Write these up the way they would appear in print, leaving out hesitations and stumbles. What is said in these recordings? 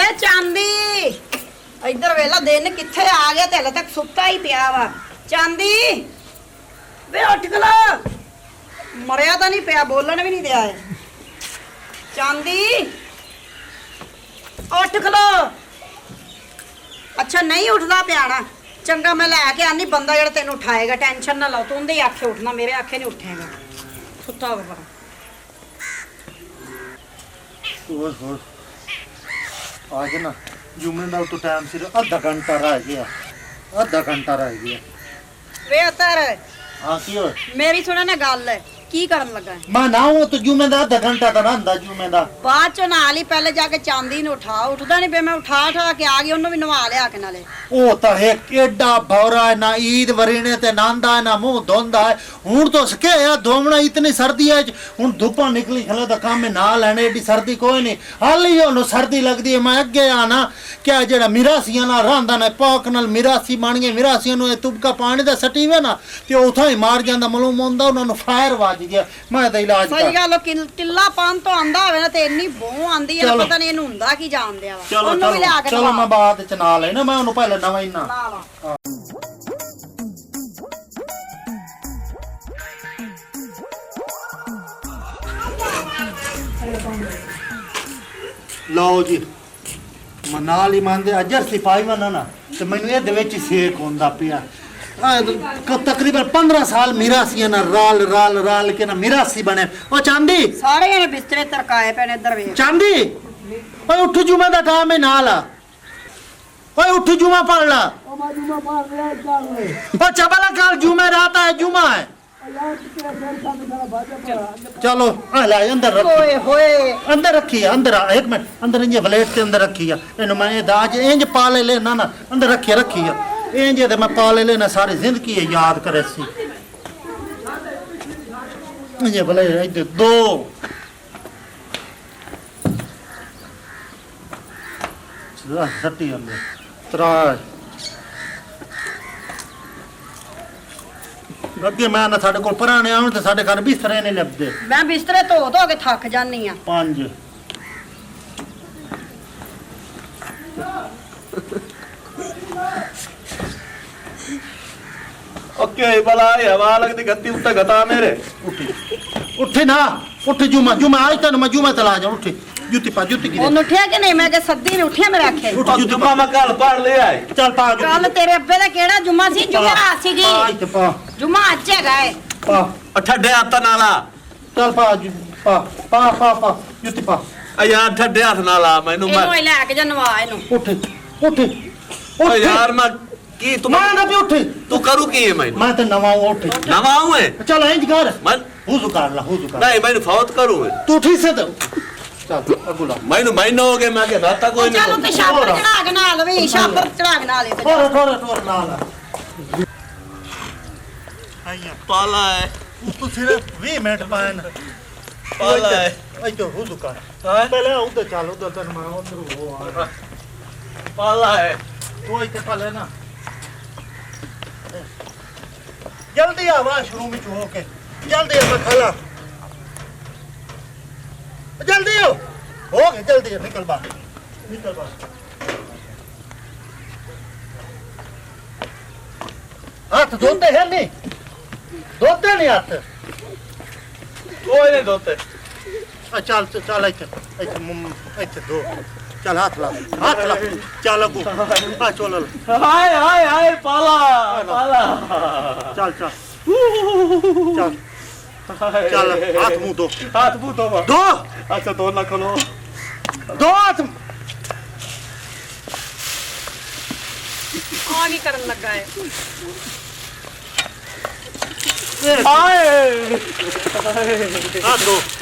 ਵੇ ਚਾਂਦੀ ਇੱਧਰ ਵੇਲਾ ਦਿਨ ਕਿੱਥੇ ਆ ਗਿਆ ਤੇ ਹਲੇ ਤੱਕ ਸੁੱਤਾ ਹੀ ਪਿਆ ਵਾ। ਚਾਂਦੀ ਵੇ ਉੱਠ ਖਲੋ, ਮਰਿਆ ਤਾਂ ਨਹੀਂ ਪਿਆ, ਬੋਲਣ ਵੀ ਨਹੀਂ ਦਿਆ ਹੈ। ਚਾਂਦੀ ਉੱਠ ਖਲੋ। ਅੱਛਾ ਨਹੀਂ ਉੱਠਦਾ ਪਿਆ ਨਾ, ਚੰਗਾ ਮੈਂ ਲੈ ਕੇ ਆਨੀ ਬੰਦਾ ਜਿਹੜਾ ਤੈਨੂੰ ਉਠਾਏਗਾ। ਟੈਨਸ਼ਨ ਨਾ ਲਓ, ਤੂੰ ਉਹਦੇ ਆਖੇ ਉੱਠਣਾ, ਮੇਰੇ ਆਖੇ ਨਹੀਂ ਉੱਠੇਗਾ। ਸੁੱਤਾ ਹੋਗਾ ਹੋਰ आज ना जुम्मे का तो टाइम सिर्फ आधा घंटा रह गया, आधा घंटा रह गया। ਵੇ ਅਤਰ हाँ की हो ਮੇਰੀ ਸੁਣਾ ਨਾ ਗੱਲ, ਕੀ ਕਰਨ ਲੱਗਾ ਹੈ? मैं ना हूँ तो जुम्मे का आधा घंटा तो रहा जुम्मे का। ਬਾਅਦ ਚ ਨਾਲ ਹੀ ਪਹਿਲੇ ਜਾ ਕੇ ਚਾਂਦੀ ਨੂੰ ਉਠਾ। ਉੱਠਦਾ ਨਹੀਂ ਪਿਆ, ਮੈਂ ਉਠਾ ਕੇ ਆ ਗਈ, ਉਹਨੂੰ ਵੀ ਨਵਾ ਲਿਆ ਕੇ ਨਾਲੇ। ਉਹ ਤਾਂ ਹੈ ਕਿੱਡਾ ਭੌਰਾ ਹੈ ਨਾ, ਈਦ ਵਰੀਣੇ ਤੇ ਨਾਂਦਾ ਹੈ ਨਾ ਮੂੰਹ ਧੋਂਦਾ ਹੈ। ਹੁਣ ਤੋਂ ਸਕੇ ਆ ਧੋਵਣਾ, ਇਤਨੀ ਸਰਦੀ ਹੈ ਹੁਣ ਧੁੱਪਾਂ ਨਿਕਲੀ ਖਲੇ ਦਾ ਕੰਮ ਹੈ ਨਾ ਲੈਣੇ, ਏਡੀ ਸਰਦੀ ਕੋਈ ਨਹੀਂ। ਹਾਲੀ ਉਹਨੂੰ ਸਰਦੀ ਲੱਗਦੀ ਹੈ। ਮੈਂ ਅੱਗੇ ਆਣਾ ਕਿ ਜਿਹੜਾ ਮਿਰਾਸੀਆਂ ਨਾਲ ਰਹਿੰਦਾ ਨਾ, ਪੌਕ ਨਾਲ ਮਿਰਾਸੀ ਬਣ ਗਏ, ਮਿਰਾਸੀਆਂ ਨੂੰ ਇਹ ਤੁਬਕਾ ਪਾਣੀ ਦਾ ਸਟੀ ਵੇ ਨਾ ਤੇ ਉਥੋਂ ਹੀ ਮਾਰ ਜਾਂਦਾ, ਮਲੂਮ ਹੁੰਦਾ ਉਹਨਾਂ ਨੂੰ ਫਾਇਰ ਵੱਜ ਗਿਆ। ਮੈਂ ਤਾਂ ਇਲਾਜ ਸਹੀ ਗੱਲ, ਉਹ ਕਿੱਲਾ ਪਾਣ ਤੋਂ ਆਂਦਾ ਹੋਵੇ ਨਾ ਤੇ ਇੰਨੀ ਬੋਹ ਆਂਦੀ ਹੈ, ਪਤਾ ਨਹੀਂ ਇਹਨੂੰ ਹੁੰਦਾ ਕੀ ਜਾਣਦੇ ਆ। ਉਹਨੂੰ ਵੀ ਲਿਆ ਕੇ ਚਲੋ ਮੈਂ ਬਾਅਦ ਚ ਨਾ ਲੈਣਾ, ਮੈਂ ਉਹਨੂੰ ਪਹਿਲੇ ਨਵਾਂ ਹੀ ਨਾ ਲਓ ਜੀ। ਮਨਾਲ ਹੀ ਮੰਨਦੇ ਅਜਰ ਸਿਪਾਹੀ ਵਨਾ ਨਾ ਤੇ ਮੈਨੂੰ ਇਹਦੇ ਵਿੱਚ ਸੇਕ ਹੁੰਦਾ ਪਿਆ। ਤਕਰੀਬਨ 15 ਸਾਲ ਮਿਰਾਸੀਆਂ ਨਾਲ ਰਾਲ ਕੇ ਨਾ ਮਿਰਾਸੀ ਬਣੇ। ਉਹ ਚਾਂਦੀ ਸਾਰੇ ਇਹਨੇ ਬਿਸਤਰੇ ਤਰਕਾਏ ਪਏ ਨੇ, ਇੱਧਰ ਵੇਖ। ਚਾਂਦੀ ਓਏ ਉੱਠ, ਜੁਮੇ ਦਾ ਟਾਈਮ ਹੈ ਨਾਲ ਆ। ਓਏ ਉੱਠ, जुमा पढ़ ला। ओ चबला कल जुमे रात है, जुमा है। चलो ले अंदर रख। ओए होए अंदर रखी है, अंदर एक मिनट, अंदर इंज प्लेट के अंदर रखी है। इन्हें मैं दाज इंज पाले लेना ना, अंदर रखी है इंज ते मैं पाले लेना, सारी जिंदगी याद करे सी। इंज भले इधर दो सट्टी अंदर ਤਰਾਜ ਅੱਗੇ ਮੈਂ ਨਾ ਸਾਡੇ ਕੋਲ ਪੁਰਾਣੇ ਆਉਣ ਤੇ ਸਾਡੇ ਘਰ ਬਿਸਤਰੇ ਨਹੀਂ ਲੱਭਦੇ। ਮੈਂ ਬਿਸਤਰੇ ਧੋ ਕੇ ਥੱਕ ਜਾਨੀ ਆ। 5 ओके भला हवा लगती गत्ती उत्ता गता मेरे ਉੱਠੇ ਨਾ ਉੱਠ। ਜੁਮਾ ਅੱਜ ਤੈਨੂੰ ਮੈਂ ਜੁਮਾ ਤਲਾ ਜਾ। ਉੱਠ ਜੁੱਤੀ ਪਾ, ਜੁੱਤੀ ਕੀ ਉਹਨੂੰ ਉੱਠਿਆ ਕਿ ਨਹੀਂ? ਮੈਂ ਕਿ ਸੱਦੀ ਨੇ ਉੱਠਿਆ ਮੇਰੇ ਆਖੇ। जुम्मा मैं कल पढ़ ले आई। ਚੱਲ ਪਾ ਜੁੱਤੀ। ਕੱਲ ਤੇਰੇ ਅੱਬੇ ਦਾ ਕਿਹੜਾ ਜੁਮਾ ਸੀ? ਜੁਮਾ ਸੀਗੀ। ਪਾ ਇੱਥੇ ਪਾ ਜੁਮਾ ਅੱਜ ਹੈਗਾ ਏ। ਪਾ ठड्डे हाथ नाला ਚੱਲ ਪਾ ਪਾ ਜੁੱਤੀ ਪਾ। यार ठड्डे हाथ नाला मैनू ਇਹਨੂੰ ਹੀ ਲੈ ਕੇ ਜਾ, ਨਵਾ ਇਹਨੂੰ। ਉੱਠ यार मैं की तुम ਮੈਂ ਨਾ ਵੀ ਉੱਠ। तू करू की है मैनू ਮੈਂ ਤੇ ਨਵਾਂ ਉੱਠ। नवा हूं है ਚੱਲ ਇੰਜ ਕਰ, मन ਹੁਜ਼ੂ ਕਰ ਲਾ, ਹੁਜ਼ੂ ਕਰ। नहीं मैनू फौत करू है ਤੂੰ ਠੀਕ ਸੇ ਚੱਲ ਅਗੁਲਾ मैनू महीना हो गया मैं के दाता कोई ਚੱਲ नहीं ਤੇ ਛਾਪਰ ਚੜਾ ਕੇ ਨਾਲ ਵੀ, ਛਾਪਰ ਚੜਾ ਕੇ ਨਾਲ ਇਹ। ਥੋੜਾ ਨਾਲ ਆਇਆ पाला है ਤੂੰ ਸਿਰਫ 20 ਮਿੰਟ ਪਾਣ पाला है ਇੱਥੇ ਹੁਜ਼ੂ ਕਰ। हाँ ਪਹਿਲੇ ਉਧਰ ਚੱਲ, ਉਧਰ ਤੈਨੂੰ ਮੈਂ ਉਧਰ ਉਹ ਆ पाला है ਤੂੰ ਇੱਥੇ ਪਹਿਲੇ ਨਾ ਜਲਦੀ ਆ ਵਾਸ਼ਰੂਮ ਵਿੱਚ ਹੋ ਕੇ, ਜਲਦੀ ਆ ਖਲਾ, ਜਲਦੀ ਹੋ ਗਏ, ਜਲਦੀ ਨਿਕਲ ਬਾਹਰ, ਨਿਕਲ ਬਾਹਰ। ਹੱਥ ਧੋਤੇ ਹੈ ਨਹੀਂ? ਧੋਤੇ ਨਹੀਂ ਹੱਥ? कोई नहीं धोते ਆ ਚੱਲ ਇੱਥੇ ਧੋ। ਚੱਲ ਹੱਥ ਲਾ ਚੱਲ ਅਗੂ ਆ ਚੋਲ हाय हाय हाय पाला पाला ਚੱਲ ਹੱਥ ਮੂੰਹ ਧੋ। हाथ मुंह धो ਧੋ अच्छा धो ना खोलो ਹੱਥ। ਆ ਕੀ ਕਰਨ ਲੱਗਾ ਏ? हाय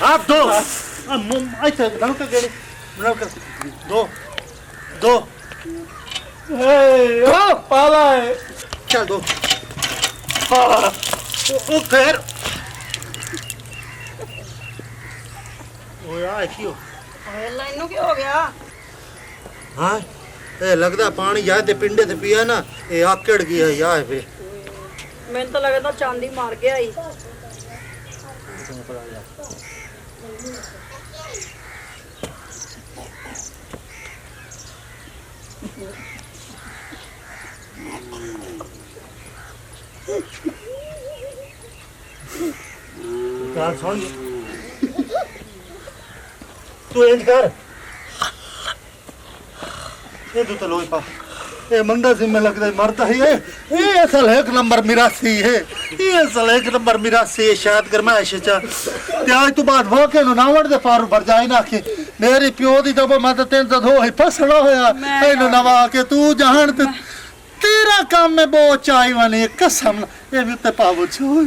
ਹੱਥ ਧੋ ਆ ਮੁੰਮ ਇੱਥੇ ਨਲਕ ਗੇੜੀ ਨਲਕ ਦੋ हे पाला है ਚੱਲ ਦੋ। ਉਹ ਫੇਰ ਓਏ ਆ ਕੀ ਹੋ? ਵੇਲਾ ਇਹਨੂੰ ਕੀ ਹੋ ਗਿਆ? ਹਾਂ ਇਹ ਲੱਗਦਾ ਪਾਣੀ ਜਾ ਤੇ ਪਿੰਡੇ ਤੇ ਪੀਆ ਨਾ, ਇਹ ਆਕੜ ਗਿਆ ਯਾਰ ਫੇ। ਮੈਨੂੰ ਤਾਂ ਲੱਗਦਾ ਚਾਂਦੀ ਮਾਰ ਗਿਆ ਈ। ਗੱਲ ਸੁਣ ਤੂੰ ਇੰਜ ਕਰ ਇਹ ਤੂੰ ਤੇ ਲੋਈ ਪਾ ਇਹ ਮੰਦਾ ਸੀ ਮੈਂ ਲੱਗਦਾ ਮਰਦਾ ਹੀ ਇਹ ਅਸਲ ਇੱਕ ਨੰਬਰ ਮਿਰਾਸੀ ਹੈ ਇਹ ਅਸਲ ਇੱਕ ਨੰਬਰ ਮਿਰਾਸੀ ਹੈ ਸ਼ਾਇਦ ਗਰਮਾਇਸ਼ ਚ ਤੇ ਅੱਜ ਤੋਂ ਬਾਅਦ ਵਾਕੇ ਨੂੰ ਨਾ ਵੜ ਦੇ ਪਾਰੂ ਭਰ ਜਾਏ ਨਾ ਕਿ ਮੇਰੀ ਪਿਓ ਦੀ ਤਾਂ ਮੈਂ ਤਾਂ ਤੈਨੂੰ ਤਾਂ ਹੋ ਹੀ ਫਸਣਾ ਹੋਇਆ ਇਹਨੂੰ ਨਵਾ ਕੇ ਤੂੰ ਜਾਣ ਤੇ ਤੇਰਾ ਕੰਮ ਹੈ ਬਹੁਤ ਚਾਹੀਵਾਨੀ ਕਸਮ ਇਹ ਵੀ ਤੇ ਪਾਵੋ ਛੋ